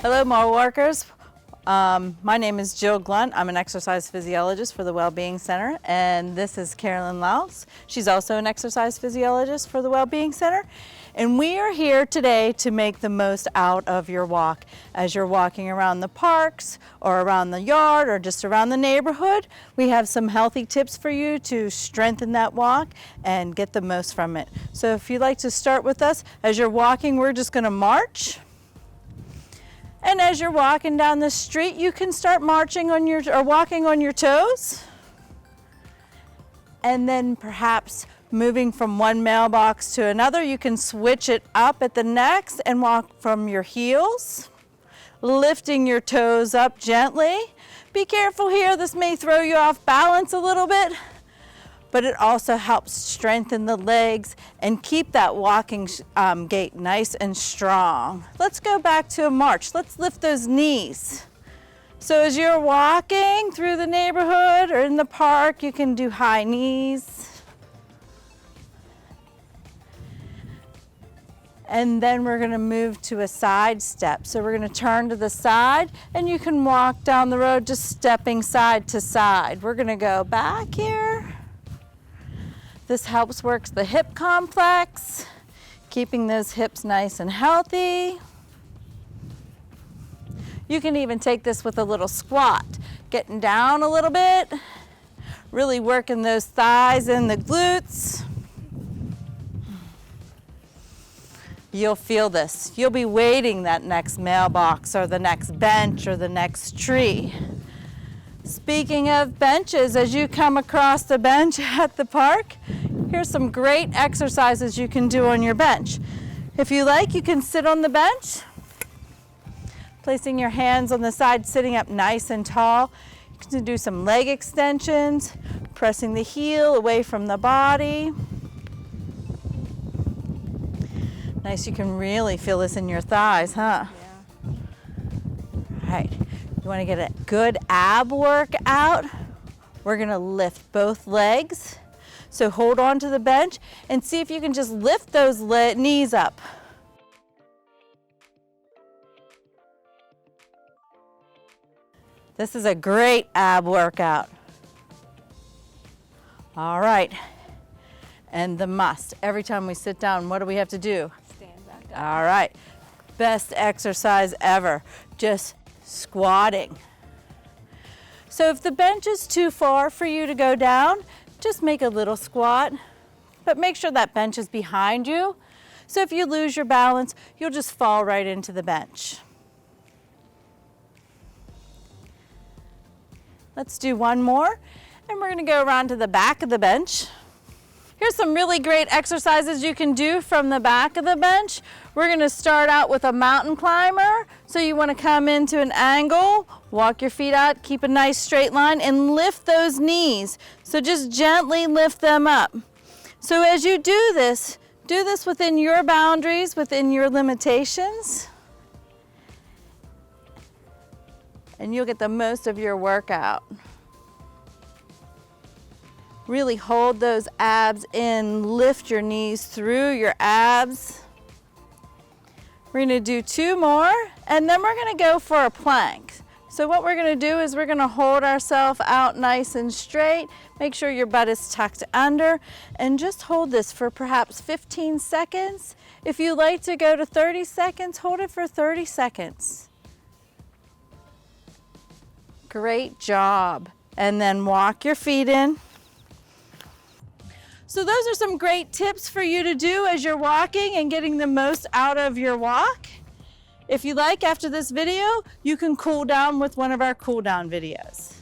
Hello, mall workers. My name is Jill Glunt. I'm an exercise physiologist for the Wellbeing Center, and this is Carolyn Laus. She's also an exercise physiologist for the Wellbeing Center. And we are here today to make the most out of your walk. As you're walking around the parks or around the yard or just around the neighborhood, we have some healthy tips for you to strengthen that walk and get the most from it. So if you'd like to start with us, as you're walking, we're just going to march. And as you're walking down the street, you can start marching on your or walking on your toes. And then perhaps moving from one mailbox to another, you can switch it up at the next and walk from your heels, lifting your toes up gently. Be careful here, this may throw you off balance a little bit, but it also helps strengthen the legs and keep that walking gait nice and strong. Let's go back to a march. Let's lift those knees. So as you're walking through the neighborhood or in the park, you can do high knees. And then we're gonna move to a side step. So we're gonna turn to the side and you can walk down the road just stepping side to side. We're gonna go back here. This helps work the hip complex, keeping those hips nice and healthy. You can even take this with a little squat, getting down a little bit, really working those thighs and the glutes. You'll feel this. You'll be waiting that next mailbox or the next bench or the next tree. Speaking of benches, as you come across the bench at the park, here's some great exercises you can do on your bench. If you like, you can sit on the bench, placing your hands on the side, sitting up nice and tall. You can do some leg extensions, pressing the heel away from the body. Nice, you can really feel this in your thighs, huh? Yeah. All right, you wanna get a good ab workout? We're gonna lift both legs. So hold on to the bench and see if you can just lift those knees up. This is a great ab workout. All right, and the must. Every time we sit down, what do we have to do? Stand back up. All right, best exercise ever, just squatting. So if the bench is too far for you to go down, just make a little squat, but make sure that bench is behind you. So if you lose your balance, you'll just fall right into the bench. Let's do one more, and we're gonna go around to the back of the bench. Here's some really great exercises you can do from the back of the bench. We're gonna start out with a mountain climber. So you wanna come into an angle, walk your feet out, keep a nice straight line, and lift those knees. So just gently lift them up. So as you do this within your boundaries, within your limitations, and you'll get the most of your workout. Really hold those abs in, lift your knees through your abs. We're gonna do two more, and then we're gonna go for a plank. So what we're gonna do is we're gonna hold ourselves out nice and straight, make sure your butt is tucked under, and just hold this for perhaps 15 seconds. If you like to go to 30 seconds, hold it for 30 seconds. Great job. And then walk your feet in. So those are some great tips for you to do as you're walking and getting the most out of your walk. If you like, after this video, you can cool down with one of our cool down videos.